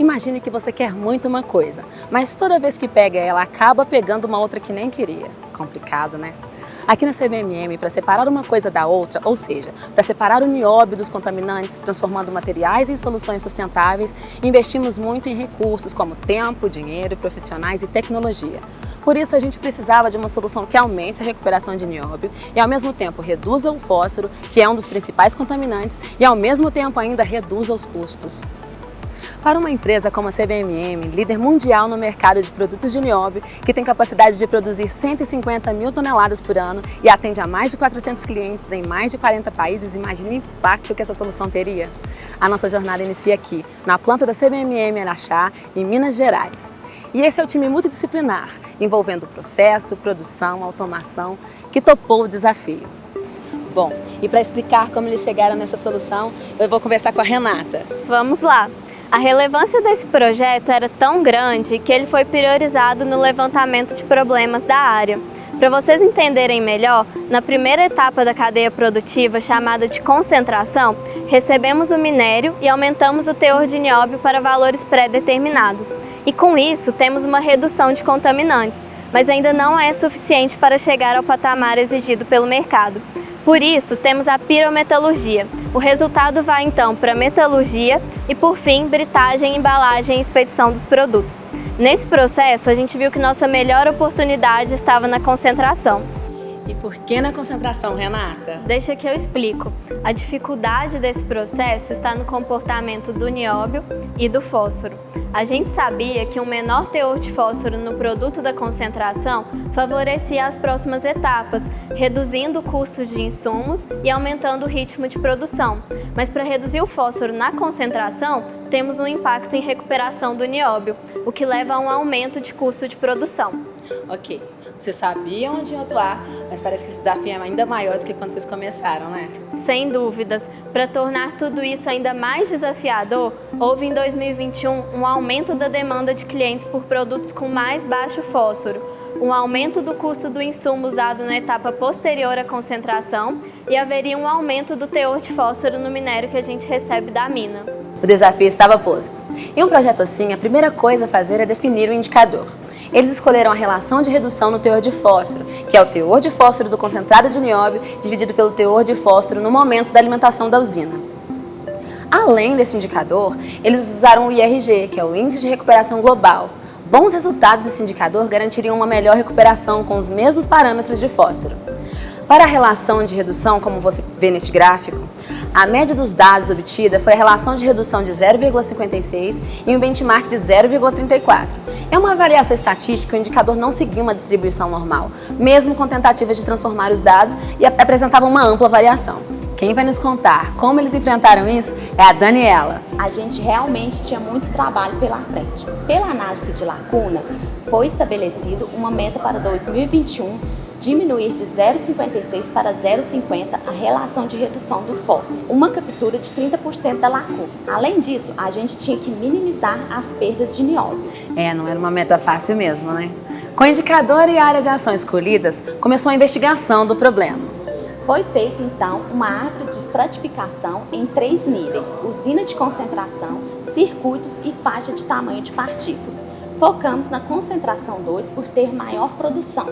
Imagine que você quer muito uma coisa, mas toda vez que pega ela, acaba pegando uma outra que nem queria. Complicado, né? Aqui na CBMM, para separar uma coisa da outra, ou seja, para separar o nióbio dos contaminantes, transformando materiais em soluções sustentáveis, investimos muito em recursos como tempo, dinheiro, profissionais e tecnologia. Por isso, a gente precisava de uma solução que aumente a recuperação de nióbio e, ao mesmo tempo, reduza o fósforo, que é um dos principais contaminantes, e, ao mesmo tempo, ainda reduza os custos. Para uma empresa como a CBMM, líder mundial no mercado de produtos de nióbio, que tem capacidade de produzir 150 mil toneladas por ano e atende a mais de 400 clientes em mais de 40 países, imagine o impacto que essa solução teria. A nossa jornada inicia aqui, na planta da CBMM Araxá, em Minas Gerais. E esse é o time multidisciplinar, envolvendo processo, produção, automação, que topou o desafio. Bom, e para explicar como eles chegaram nessa solução, eu vou conversar com a Renata. Vamos lá! A relevância desse projeto era tão grande que ele foi priorizado no levantamento de problemas da área. Para vocês entenderem melhor, na primeira etapa da cadeia produtiva, chamada de concentração, recebemos o minério e aumentamos o teor de nióbio para valores pré-determinados. E com isso, temos uma redução de contaminantes, mas ainda não é suficiente para chegar ao patamar exigido pelo mercado. Por isso, temos a pirometalurgia. O resultado vai então para a metalurgia e, por fim, britagem, embalagem e expedição dos produtos. Nesse processo, a gente viu que nossa melhor oportunidade estava na concentração. E por que na concentração, Renata? Deixa que eu explico. A dificuldade desse processo está no comportamento do nióbio e do fósforo. A gente sabia que um menor teor de fósforo no produto da concentração favorecia as próximas etapas, reduzindo custos de insumos e aumentando o ritmo de produção. Mas para reduzir o fósforo na concentração, temos um impacto em recuperação do nióbio, o que leva a um aumento de custo de produção. Ok, vocês sabiam onde iam atuar, mas parece que esse desafio é ainda maior do que quando vocês começaram, né? Sem dúvidas. Para tornar tudo isso ainda mais desafiador, houve em 2021 um aumento da demanda de clientes por produtos com mais baixo fósforo, um aumento do custo do insumo usado na etapa posterior à concentração e haveria um aumento do teor de fósforo no minério que a gente recebe da mina. O desafio estava posto. Em um projeto assim, a primeira coisa a fazer é definir o indicador. Eles escolheram a relação de redução no teor de fósforo, que é o teor de fósforo do concentrado de nióbio dividido pelo teor de fósforo no momento da alimentação da usina. Além desse indicador, eles usaram o IRG, que é o Índice de Recuperação Global. Bons resultados desse indicador garantiriam uma melhor recuperação com os mesmos parâmetros de fósforo. Para a relação de redução, como você vê neste gráfico, a média dos dados obtida foi a relação de redução de 0,56 e um benchmark de 0,34. É uma avaliação estatística, o indicador não seguia uma distribuição normal, mesmo com tentativas de transformar os dados e apresentava uma ampla variação. Quem vai nos contar como eles enfrentaram isso é a Daniela. A gente realmente tinha muito trabalho pela frente. Pela análise de lacuna, foi estabelecido uma meta para 2021 diminuir de 0,56 para 0,50 a relação de redução do fósforo, uma captura de 30% da lacuna. Além disso, a gente tinha que minimizar as perdas de nióbio. Não era uma meta fácil mesmo, né? Com o indicador e a área de ação escolhidas, começou a investigação do problema. Foi feita, então, uma árvore de estratificação em 3 níveis, usina de concentração, circuitos e faixa de tamanho de partículas. Focamos na concentração 2 por ter maior produção.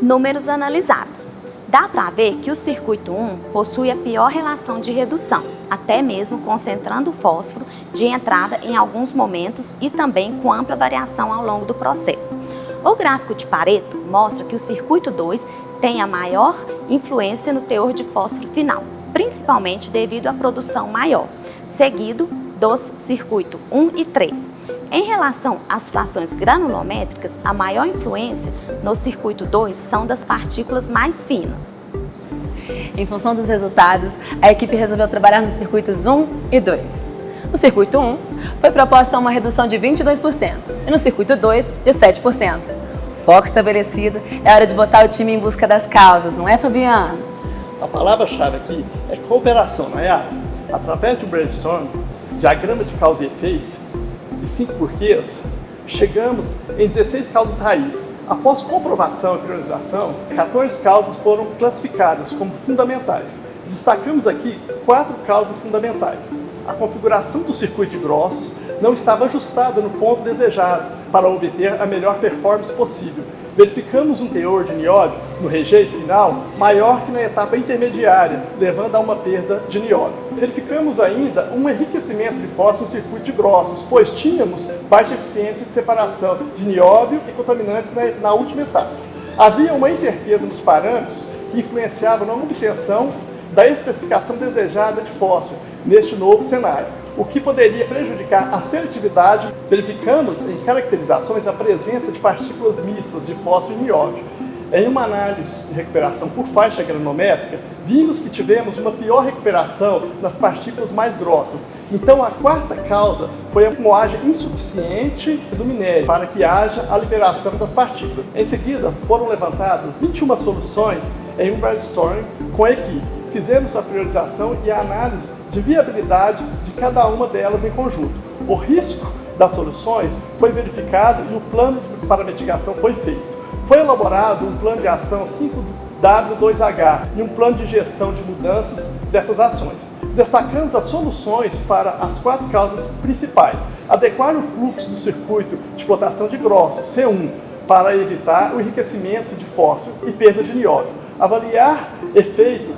Números analisados. Dá para ver que o circuito 1 possui a pior relação de redução, até mesmo concentrando o fósforo de entrada em alguns momentos e também com ampla variação ao longo do processo. O gráfico de Pareto mostra que o circuito 2 tem a maior influência no teor de fósforo final, principalmente devido à produção maior, seguido dos circuitos 1 e 3. Em relação às frações granulométricas, a maior influência no circuito 2 são das partículas mais finas. Em função dos resultados, a equipe resolveu trabalhar nos circuitos 1 e 2. No circuito 1, foi proposta uma redução de 22% e no circuito 2, de 7%. Foco estabelecido, é hora de botar o time em busca das causas, não é, Fabiano? A palavra-chave aqui é cooperação, não é? Através de um brainstorm, diagrama de causa e efeito e 5 porquês, chegamos em 16 causas raiz. Após comprovação e priorização, 14 causas foram classificadas como fundamentais. Destacamos aqui 4 causas fundamentais: a configuração do circuito de grossos, não estava ajustada no ponto desejado para obter a melhor performance possível. Verificamos um teor de nióbio no rejeito final maior que na etapa intermediária, levando a uma perda de nióbio. Verificamos ainda um enriquecimento de fósforo no circuito de grossos, pois tínhamos baixa eficiência de separação de nióbio e contaminantes na última etapa. Havia uma incerteza nos parâmetros que influenciavam na obtenção da especificação desejada de fósforo neste novo cenário, o que poderia prejudicar a seletividade. Verificamos em caracterizações a presença de partículas mistas de fósforo e nióbio. Em uma análise de recuperação por faixa granométrica, vimos que tivemos uma pior recuperação nas partículas mais grossas. Então, a quarta causa foi a moagem insuficiente do minério para que haja a liberação das partículas. Em seguida, foram levantadas 21 soluções em um brainstorming com a equipe. Fizemos a priorização e a análise de viabilidade de cada uma delas em conjunto. O risco das soluções foi verificado e o plano para mitigação foi feito. Foi elaborado um plano de ação 5W2H e um plano de gestão de mudanças dessas ações. Destacamos as soluções para as 4 causas principais. Adequar o fluxo do circuito de flotação de grossos, C1, para evitar o enriquecimento de fósforo e perda de nióbio. Avaliar efeito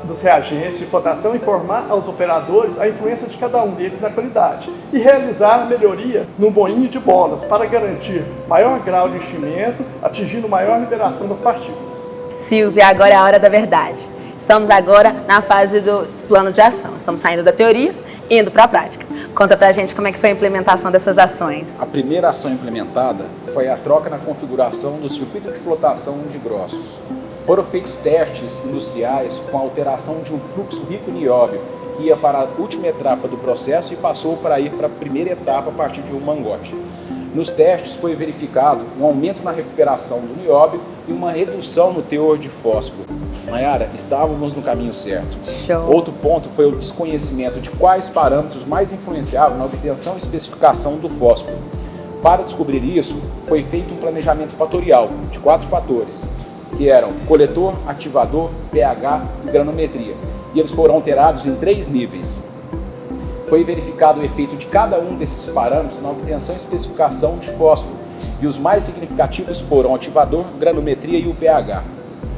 dos reagentes de flotação e informar aos operadores a influência de cada um deles na qualidade e realizar a melhoria no moinho de bolas para garantir maior grau de enchimento, atingindo maior liberação das partículas. Silvia, agora é a hora da verdade. Estamos agora na fase do plano de ação. Estamos saindo da teoria e indo para a prática. Conta pra gente como é que foi a implementação dessas ações. A primeira ação implementada foi a troca na configuração do circuito de flotação de grossos. Foram feitos testes industriais com a alteração de um fluxo rico em nióbio, que ia para a última etapa do processo e passou para ir para a primeira etapa a partir de um mangote. Nos testes foi verificado um aumento na recuperação do nióbio e uma redução no teor de fósforo. Nayara, estávamos no caminho certo. Show. Outro ponto foi o desconhecimento de quais parâmetros mais influenciavam na obtenção e especificação do fósforo. Para descobrir isso, foi feito um planejamento fatorial de 4 fatores, que eram coletor, ativador, pH e granometria. E eles foram alterados em 3 níveis. Foi verificado o efeito de cada um desses parâmetros na obtenção e especificação de fósforo. E os mais significativos foram o ativador, granometria e o pH.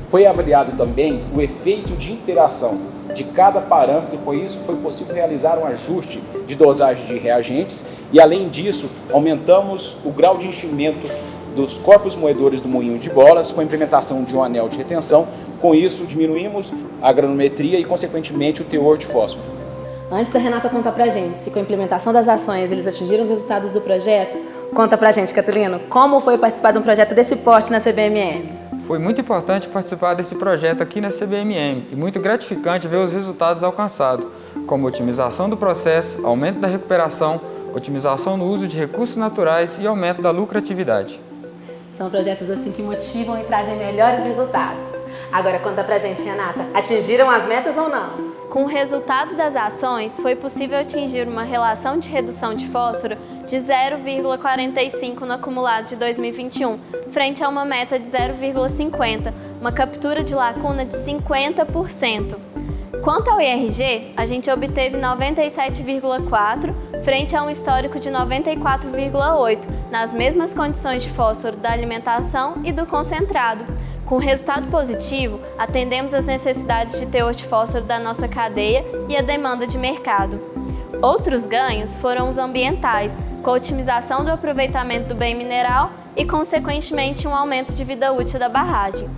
Foi avaliado também o efeito de interação de cada parâmetro, com isso foi possível realizar um ajuste de dosagem de reagentes e, além disso, aumentamos o grau de enchimento dos corpos moedores do moinho de bolas com a implementação de um anel de retenção. Com isso, diminuímos a granometria e, consequentemente, o teor de fósforo. Antes da Renata contar pra gente se com a implementação das ações eles atingiram os resultados do projeto, conta pra gente, Catulino, como foi participar de um projeto desse porte na CBMM? Foi muito importante participar desse projeto aqui na CBMM e muito gratificante ver os resultados alcançados, como otimização do processo, aumento da recuperação, otimização no uso de recursos naturais e aumento da lucratividade. São projetos assim que motivam e trazem melhores resultados. Agora conta pra gente, Renata, atingiram as metas ou não? Com o resultado das ações, foi possível atingir uma relação de redução de fósforo de 0,45 no acumulado de 2021, frente a uma meta de 0,50, uma captura de lacuna de 50%. Quanto ao IRG, a gente obteve 97,4 frente a um histórico de 94,8, nas mesmas condições de fósforo da alimentação e do concentrado. Com resultado positivo, atendemos às necessidades de teor de fósforo da nossa cadeia e a demanda de mercado. Outros ganhos foram os ambientais, com a otimização do aproveitamento do bem mineral e, consequentemente, um aumento de vida útil da barragem.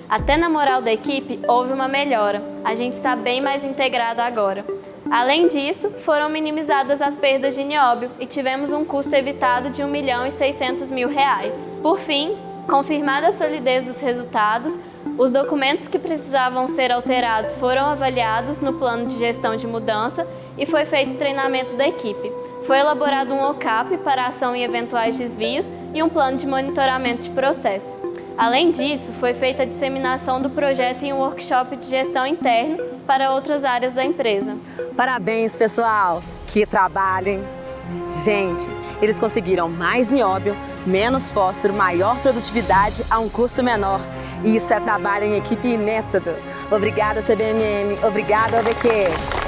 Até na moral da equipe houve uma melhora, a gente está bem mais integrado agora. Além disso, foram minimizadas as perdas de nióbio e tivemos um custo evitado de R$ 1.600.000. Por fim, confirmada a solidez dos resultados, os documentos que precisavam ser alterados foram avaliados no plano de gestão de mudança e foi feito treinamento da equipe. Foi elaborado um OCAP para ação em eventuais desvios e um plano de monitoramento de processo. Além disso, foi feita a disseminação do projeto em um workshop de gestão interno para outras áreas da empresa. Parabéns, pessoal! Que trabalhem! Gente, eles conseguiram mais nióbio, menos fósforo, maior produtividade a um custo menor. E isso é trabalho em equipe e método. Obrigada, CBMM. Obrigada, OBQ.